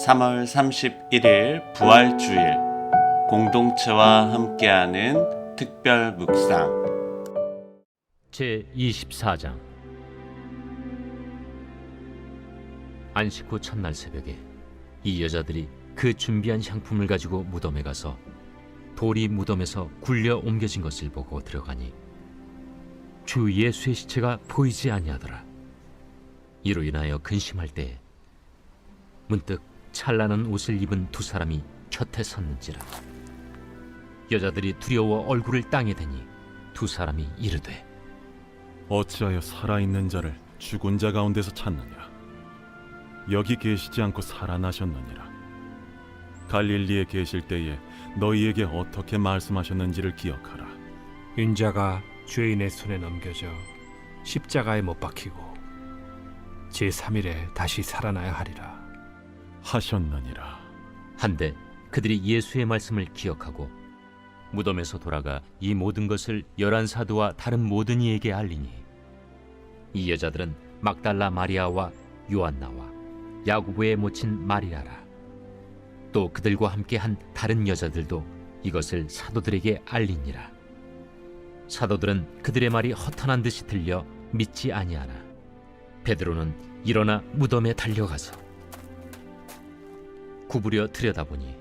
3월 31일 부활주일 공동체와 함께하는 특별 묵상 제24장. 안식 후 첫날 새벽에 이 여자들이 그 준비한 향품을 가지고 무덤에 가서 돌이 무덤에서 굴려 옮겨진 것을 보고 들어가니 주 예수의 시체가 보이지 아니하더라. 이로 인하여 근심할 때에 문득 찬란한 옷을 입은 두 사람이 곁에 섰는지라. 여자들이 두려워 얼굴을 땅에 대니 두 사람이 이르되, 어찌하여 살아있는 자를 죽은 자 가운데서 찾느냐? 여기 계시지 않고 살아나셨느니라. 갈릴리에 계실 때에 너희에게 어떻게 말씀하셨는지를 기억하라. 윤자가 죄인의 손에 넘겨져 십자가에 못 박히고 제3일에 다시 살아나야 하리라 하셨느니라. 한데 그들이 예수의 말씀을 기억하고 무덤에서 돌아가 이 모든 것을 11사도와 다른 모든 이에게 알리니, 이 여자들은 막달라 마리아와 요한나와 야고보의 모친 마리아라. 또 그들과 함께 한 다른 여자들도 이것을 사도들에게 알리니라. 사도들은 그들의 말이 허탄한 듯이 들려 믿지 아니하나 베드로는 일어나 무덤에 달려가서 구부려 들여다보니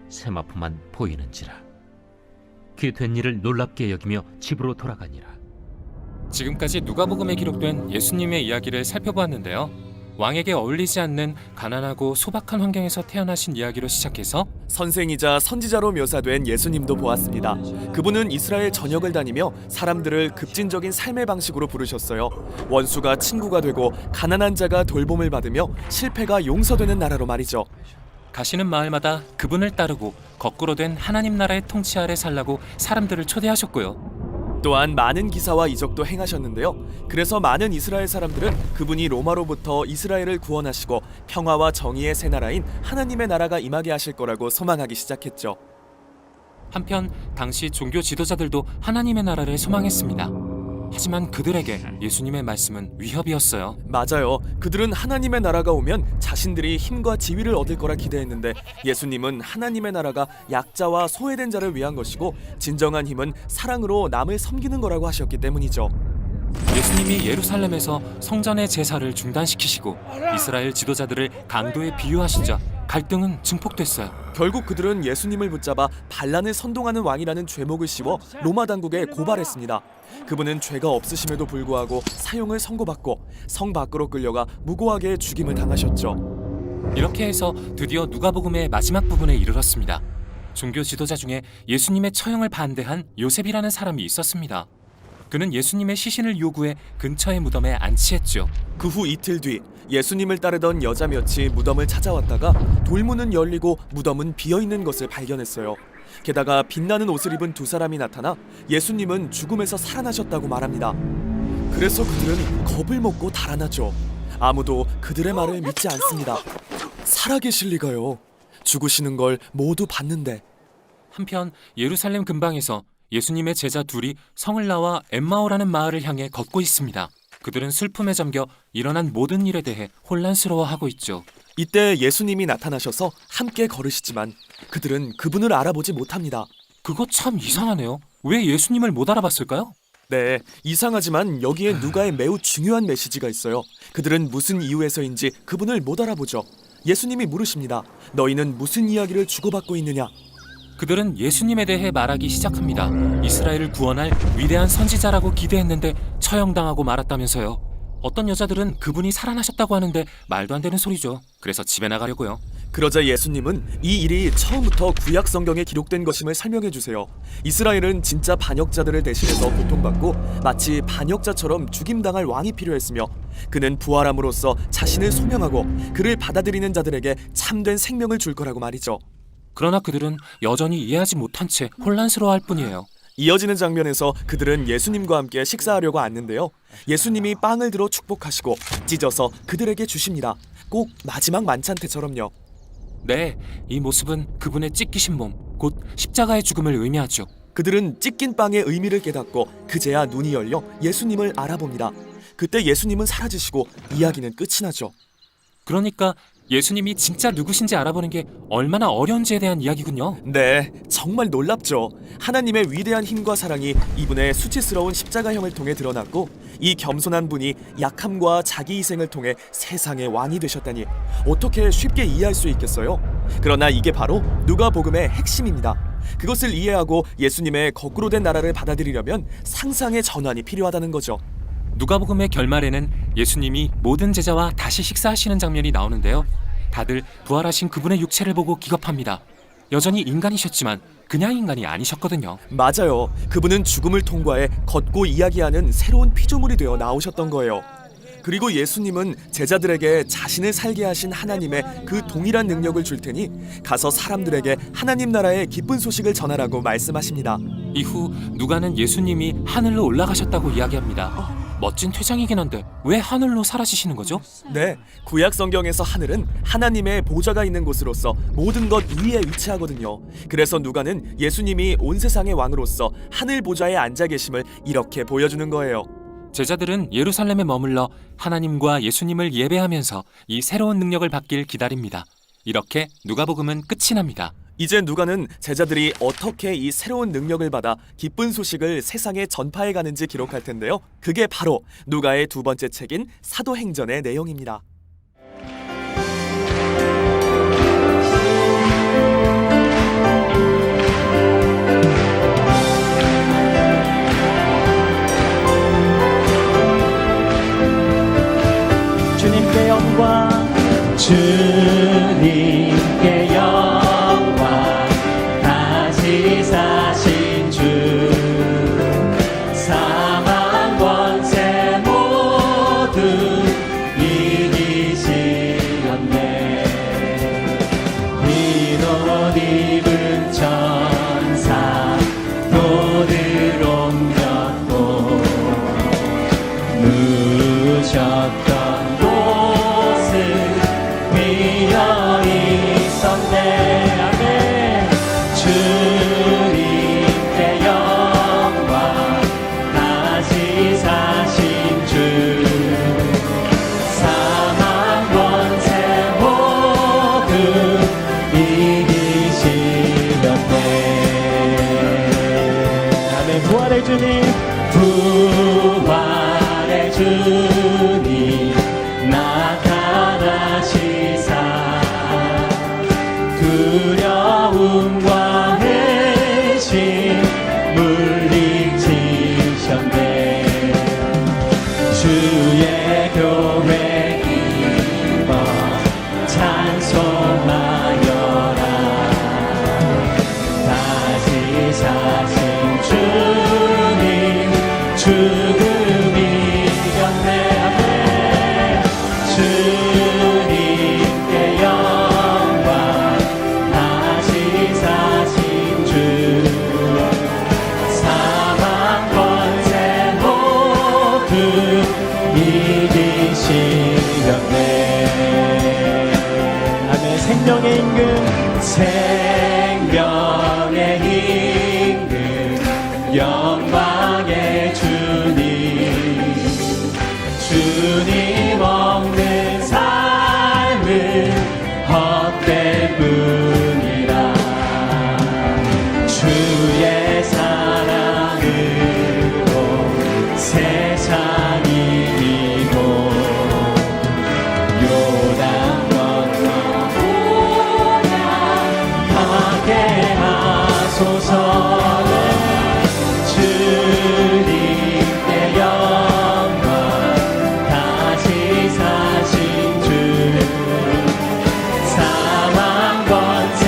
세마포만 보이는지라. 그 된 일을 놀랍게 여기며 집으로 돌아가니라. 지금까지 누가복음에 기록된 예수님의 이야기를 살펴보았는데요. 왕에게 어울리지 않는 가난하고 소박한 환경에서 태어나신 이야기로 시작해서 선생이자 선지자로 묘사된 예수님도 보았습니다. 그분은 이스라엘 전역을 다니며 사람들을 급진적인 삶의 방식으로 부르셨어요. 원수가 친구가 되고 가난한 자가 돌봄을 받으며 실패가 용서되는 나라로 말이죠. 가시는 마을마다 그분을 따르고 거꾸로 된 하나님 나라의 통치 아래 살라고 사람들을 초대하셨고요. 또한 많은 기사와 이적도 행하셨는데요. 그래서 많은 이스라엘 사람들은 그분이 로마로부터 이스라엘을 구원하시고 평화와 정의의 새 나라인 하나님의 나라가 임하게 하실 거라고 소망하기 시작했죠. 한편 당시 종교 지도자들도 하나님의 나라를 소망했습니다. 하지만 그들에게 예수님의 말씀은 위협이었어요. 맞아요. 그들은 하나님의 나라가 오면 자신들이 힘과 지위를 얻을 거라 기대했는데, 예수님은 하나님의 나라가 약자와 소외된 자를 위한 것이고 진정한 힘은 사랑으로 남을 섬기는 거라고 하셨기 때문이죠. 예수님이 예루살렘에서 성전의 제사를 중단시키시고 이스라엘 지도자들을 강도에 비유하시자 갈등은 증폭됐어요. 결국 그들은 예수님을 붙잡아 반란을 선동하는 왕이라는 죄목을 씌워 로마 당국에 고발했습니다. 그분은 죄가 없으심에도 불구하고 사형을 선고받고 성 밖으로 끌려가 무고하게 죽임을 당하셨죠. 이렇게 해서 드디어 누가복음의 마지막 부분에 이르렀습니다. 종교 지도자 중에 예수님의 처형을 반대한 요셉이라는 사람이 있었습니다. 그는 예수님의 시신을 요구해 근처의 무덤에 안치했죠. 그 후 이틀 뒤 예수님을 따르던 여자 몇이 무덤을 찾아왔다가 돌문은 열리고 무덤은 비어있는 것을 발견했어요. 게다가 빛나는 옷을 입은 두 사람이 나타나 예수님은 죽음에서 살아나셨다고 말합니다. 그래서 그들은 겁을 먹고 달아나죠. 아무도 그들의 말을 믿지 않습니다. 살아계실 리가요. 죽으시는 걸 모두 봤는데. 한편 예루살렘 근방에서 예수님의 제자 둘이 성을 나와 엠마오라는 마을을 향해 걷고 있습니다. 그들은 슬픔에 잠겨 일어난 모든 일에 대해 혼란스러워하고 있죠. 이때 예수님이 나타나셔서 함께 걸으시지만 그들은 그분을 알아보지 못합니다. 그거 참 이상하네요. 왜 예수님을 못 알아봤을까요? 네, 이상하지만 여기에 누가의 매우 중요한 메시지가 있어요. 그들은 무슨 이유에서인지 그분을 못 알아보죠. 예수님이 물으십니다. 너희는 무슨 이야기를 주고받고 있느냐? 그들은 예수님에 대해 말하기 시작합니다. 이스라엘을 구원할 위대한 선지자라고 기대했는데 처형당하고 말았다면서요. 어떤 여자들은 그분이 살아나셨다고 하는데 말도 안 되는 소리죠. 그래서 집에 나가려고요. 그러자 예수님은 이 일이 처음부터 구약 성경에 기록된 것임을 설명해 주세요. 이스라엘은 진짜 반역자들을 대신해서 고통받고 마치 반역자처럼 죽임당할 왕이 필요했으며, 그는 부활함으로써 자신을 소명하고 그를 받아들이는 자들에게 참된 생명을 줄 거라고 말이죠. 그러나 그들은 여전히 이해하지 못한 채 혼란스러워할 뿐이에요. 이어지는 장면에서 그들은 예수님과 함께 식사하려고 앉는데요. 예수님이 빵을 들어 축복하시고 찢어서 그들에게 주십니다. 꼭 마지막 만찬 때처럼요. 네, 이 모습은 그분의 찢기신 몸, 곧 십자가의 죽음을 의미하죠. 그들은 찢긴 빵의 의미를 깨닫고 그제야 눈이 열려 예수님을 알아봅니다. 그때 예수님은 사라지시고 이야기는 끝이 나죠. 그러니까 예수님이 진짜 누구신지 알아보는 게 얼마나 어려운지에 대한 이야기군요. 네, 정말 놀랍죠. 하나님의 위대한 힘과 사랑이 이분의 수치스러운 십자가형을 통해 드러났고 이 겸손한 분이 약함과 자기 희생을 통해 세상의 왕이 되셨다니 어떻게 쉽게 이해할 수 있겠어요? 그러나 이게 바로 누가복음의 핵심입니다. 그것을 이해하고 예수님의 거꾸로 된 나라를 받아들이려면 상상의 전환이 필요하다는 거죠. 누가복음의 결말에는 예수님이 모든 제자와 다시 식사하시는 장면이 나오는데요. 다들 부활하신 그분의 육체를 보고 기겁합니다. 여전히 인간이셨지만 그냥 인간이 아니셨거든요. 맞아요. 그분은 죽음을 통과해 걷고 이야기하는 새로운 피조물이 되어 나오셨던 거예요. 그리고 예수님은 제자들에게 자신을 살게 하신 하나님의 그 동일한 능력을 줄 테니 가서 사람들에게 하나님 나라의 기쁜 소식을 전하라고 말씀하십니다. 이후 누가는 예수님이 하늘로 올라가셨다고 이야기합니다. 멋진 퇴장이긴 한데 왜 하늘로 사라지시는 거죠? 네, 구약 성경에서 하늘은 하나님의 보좌가 있는 곳으로서 모든 것 위에 위치하거든요. 그래서 누가는 예수님이 온 세상의 왕으로서 하늘 보좌에 앉아 계심을 이렇게 보여주는 거예요. 제자들은 예루살렘에 머물러 하나님과 예수님을 예배하면서 이 새로운 능력을 받길 기다립니다. 이렇게 누가복음은 끝이 납니다. 이제 누가는 제자들이 어떻게 이 새로운 능력을 받아 기쁜 소식을 세상에 전파해 가는지 기록할 텐데요. 그게 바로 누가의 두 번째 책인 사도행전의 내용입니다. 주님께 영광 주님께 영광 다시 사신 주 사망 권세 모두 이기시었네 흰 옷 입은 천사 도를 옮겼고 누셨던 주님께 영광 다시 사신 주 사망 권세 모두 이기시렸네 아멘 부활의 주님 부활의 주님 나타나시사 두려움과 회심 물리치셨네 주의 교회 기뻐 찬송하여라 다시 사신 주님 죽음 이겼네 아멘 주님께 영광 다시 사신 주 사망 권세 모두 이기시렸네 아멘 생명의 임금 생명의 임금 영광의 주님 주님 없는 삶은 헛될 뿐이라 주의 사랑으로 세상 이기고 요단 건너 가게 하소서 주님께 영광 다시 사신 주 사망 권세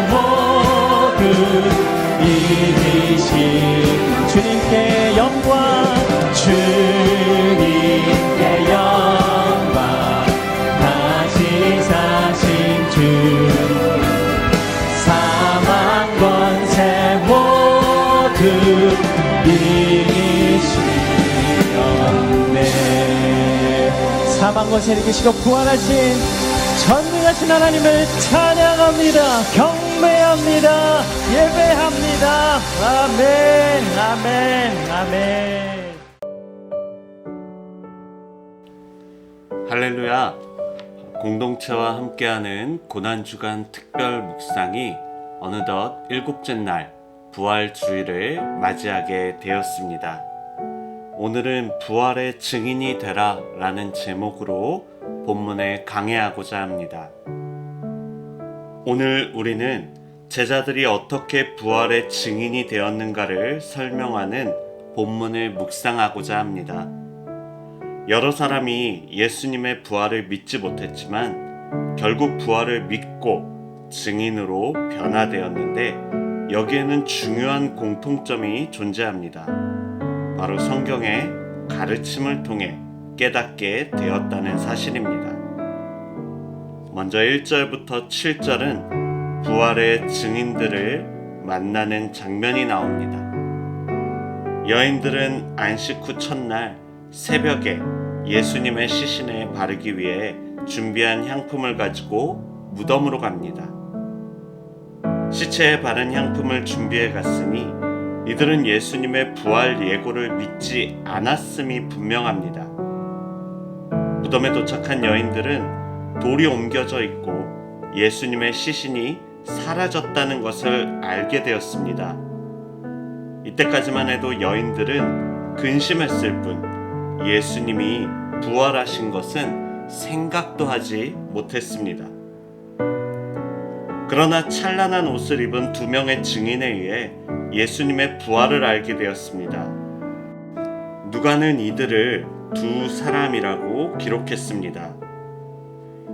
모두 이기신 주님께 영광 주님께 영광 다시 사신 주 사망 권세 모두 이기시었네 사망 권세 이기시고 부활하신 전능하신 하나님을 찬양합니다 경배합니다 예배합니다 아멘 아멘 아멘 할렐루야. 공동체와 함께하는 고난주간 특별 묵상이 어느덧 7째 날 부활 주일을 맞이하게 되었습니다. 오늘은 부활의 증인이 되라 라는 제목으로 본문을 강해하고자 합니다. 오늘 우리는 제자들이 어떻게 부활의 증인이 되었는가를 설명하는 본문을 묵상하고자 합니다. 여러 사람이 예수님의 부활을 믿지 못했지만 결국 부활을 믿고 증인으로 변화되었는데 여기에는 중요한 공통점이 존재합니다. 바로 성경의 가르침을 통해 깨닫게 되었다는 사실입니다. 먼저 1절부터 7절은 부활의 증인들을 만나는 장면이 나옵니다. 여인들은 안식 후 첫날 새벽에 예수님의 시신에 바르기 위해 준비한 향품을 가지고 무덤으로 갑니다. 시체에 바른 향품을 준비해 갔으니 이들은 예수님의 부활 예고를 믿지 않았음이 분명합니다. 무덤에 도착한 여인들은 돌이 옮겨져 있고 예수님의 시신이 사라졌다는 것을 알게 되었습니다. 이때까지만 해도 여인들은 근심했을 뿐 예수님이 부활하신 것은 생각도 하지 못했습니다. 그러나 찬란한 옷을 입은 2명의 증인에 의해 예수님의 부활을 알게 되었습니다. 누가는 이들을 2 사람이라고 기록했습니다.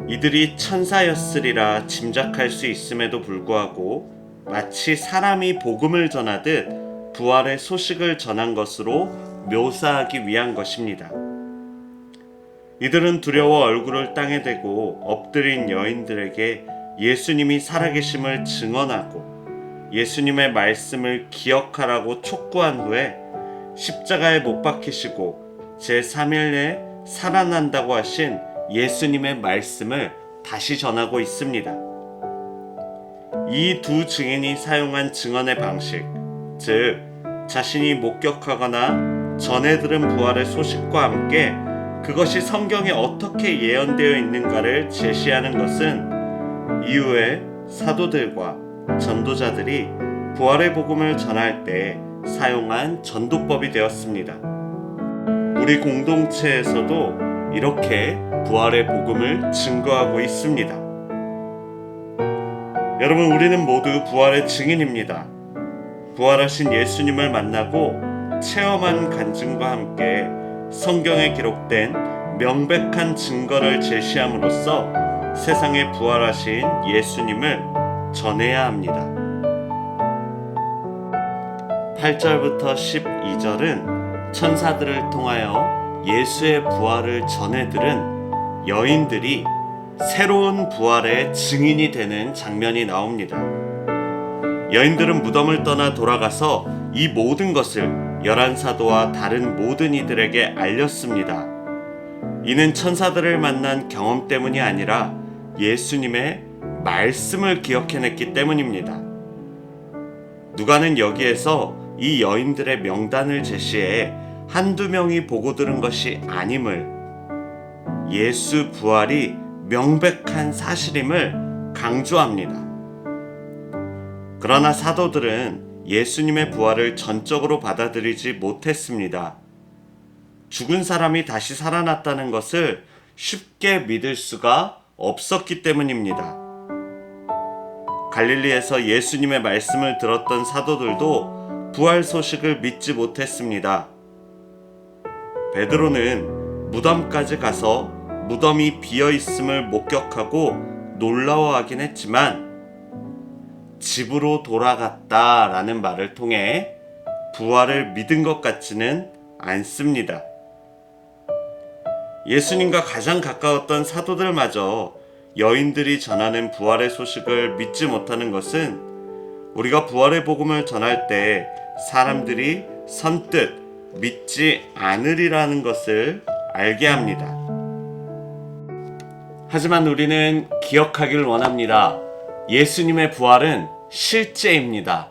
이들이 천사였으리라 짐작할 수 있음에도 불구하고 마치 사람이 복음을 전하듯 부활의 소식을 전한 것으로 묘사하기 위한 것입니다. 이들은 두려워 얼굴을 땅에 대고 엎드린 여인들에게 예수님이 살아계심을 증언하고 예수님의 말씀을 기억하라고 촉구한 후에 십자가에 못 박히시고 제3일에 살아난다고 하신 예수님의 말씀을 다시 전하고 있습니다. 이 2 증인이 사용한 증언의 방식, 즉 자신이 목격하거나 전해 들은 부활의 소식과 함께 그것이 성경에 어떻게 예언되어 있는가를 제시하는 것은 이후에 사도들과 전도자들이 부활의 복음을 전할 때 사용한 전도법이 되었습니다. 우리 공동체에서도 이렇게 부활의 복음을 증거하고 있습니다. 여러분, 우리는 모두 부활의 증인입니다. 부활하신 예수님을 만나고 체험한 간증과 함께 성경에 기록된 명백한 증거를 제시함으로써 세상에 부활하신 예수님을 전해야 합니다. 8절부터 12절은 천사들을 통하여 예수의 부활을 전해 들은 여인들이 새로운 부활의 증인이 되는 장면이 나옵니다. 여인들은 무덤을 떠나 돌아가서 이 모든 것을 11사도와 다른 모든 이들에게 알렸습니다. 이는 천사들을 만난 경험 때문이 아니라 예수님의 말씀을 기억해냈기 때문입니다. 누가는 여기에서 이 여인들의 명단을 제시해 1-2명이 보고 들은 것이 아님을, 예수 부활이 명백한 사실임을 강조합니다. 그러나 사도들은 예수님의 부활을 전적으로 받아들이지 못했습니다. 죽은 사람이 다시 살아났다는 것을 쉽게 믿을 수가 없었기 때문입니다. 갈릴리에서 예수님의 말씀을 들었던 사도들도 부활 소식을 믿지 못했습니다. 베드로는 무덤까지 가서 무덤이 비어 있음을 목격하고 놀라워하긴 했지만 집으로 돌아갔다라는 말을 통해 부활을 믿은 것 같지는 않습니다. 예수님과 가장 가까웠던 사도들마저 여인들이 전하는 부활의 소식을 믿지 못하는 것은 우리가 부활의 복음을 전할 때 사람들이 선뜻 믿지 않으리라는 것을 알게 합니다. 하지만 우리는 기억하길 원합니다. 예수님의 부활은 실제입니다.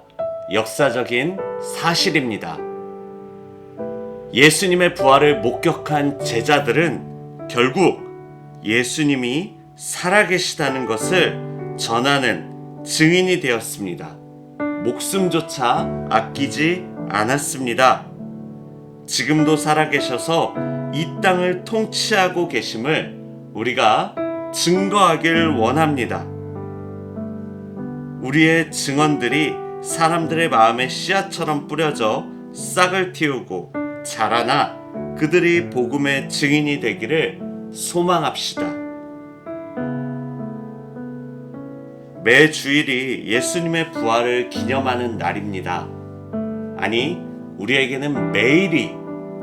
역사적인 사실입니다. 예수님의 부활을 목격한 제자들은 결국 예수님이 살아계시다는 것을 전하는 증인이 되었습니다. 목숨조차 아끼지 않았습니다. 지금도 살아계셔서 이 땅을 통치하고 계심을 우리가 증거하길 원합니다. 우리의 증언들이 사람들의 마음에 씨앗처럼 뿌려져 싹을 틔우고 자라나 그들이 복음의 증인이 되기를 소망합시다. 매 주일이 예수님의 부활을 기념하는 날입니다. 아니, 우리에게는 매일이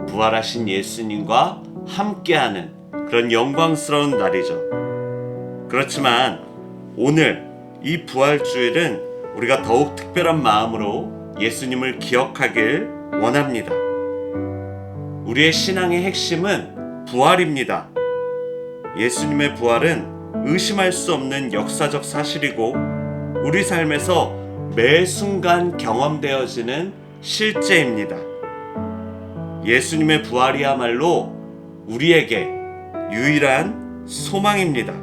부활하신 예수님과 함께하는 그런 영광스러운 날이죠. 그렇지만 오늘 이 부활주일은 우리가 더욱 특별한 마음으로 예수님을 기억하길 원합니다. 우리의 신앙의 핵심은 부활입니다. 예수님의 부활은 의심할 수 없는 역사적 사실이고 우리 삶에서 매 순간 경험되어지는 실제입니다. 예수님의 부활이야말로 우리에게 유일한 소망입니다.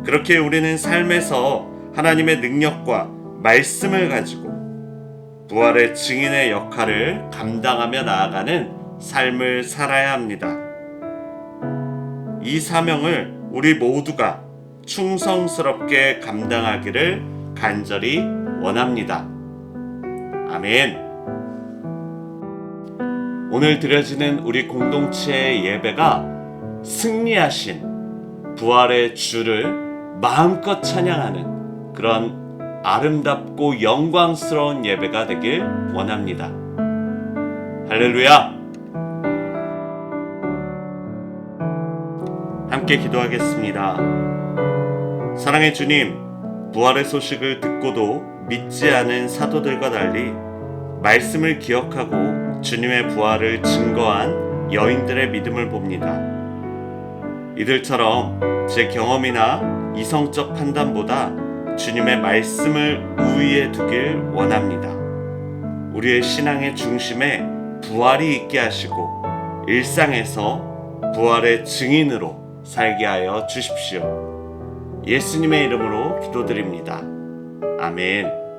그렇게 우리는 삶에서 하나님의 능력과 말씀을 가지고 부활의 증인의 역할을 감당하며 나아가는 삶을 살아야 합니다. 이 사명을 우리 모두가 충성스럽게 감당하기를 간절히 원합니다. 아멘. 오늘 드려지는 우리 공동체의 예배가 승리하신 부활의 주를 마음껏 찬양하는 그런 아름답고 영광스러운 예배가 되길 원합니다. 할렐루야! 함께 기도하겠습니다. 사랑의 주님, 부활의 소식을 듣고도 믿지 않은 사도들과 달리 말씀을 기억하고 주님의 부활을 증거한 여인들의 믿음을 봅니다. 이들처럼 제 경험이나 이성적 판단보다 주님의 말씀을 우위에 두길 원합니다. 우리의 신앙의 중심에 부활이 있게 하시고 일상에서 부활의 증인으로 살게 하여 주십시오. 예수님의 이름으로 기도드립니다. 아멘.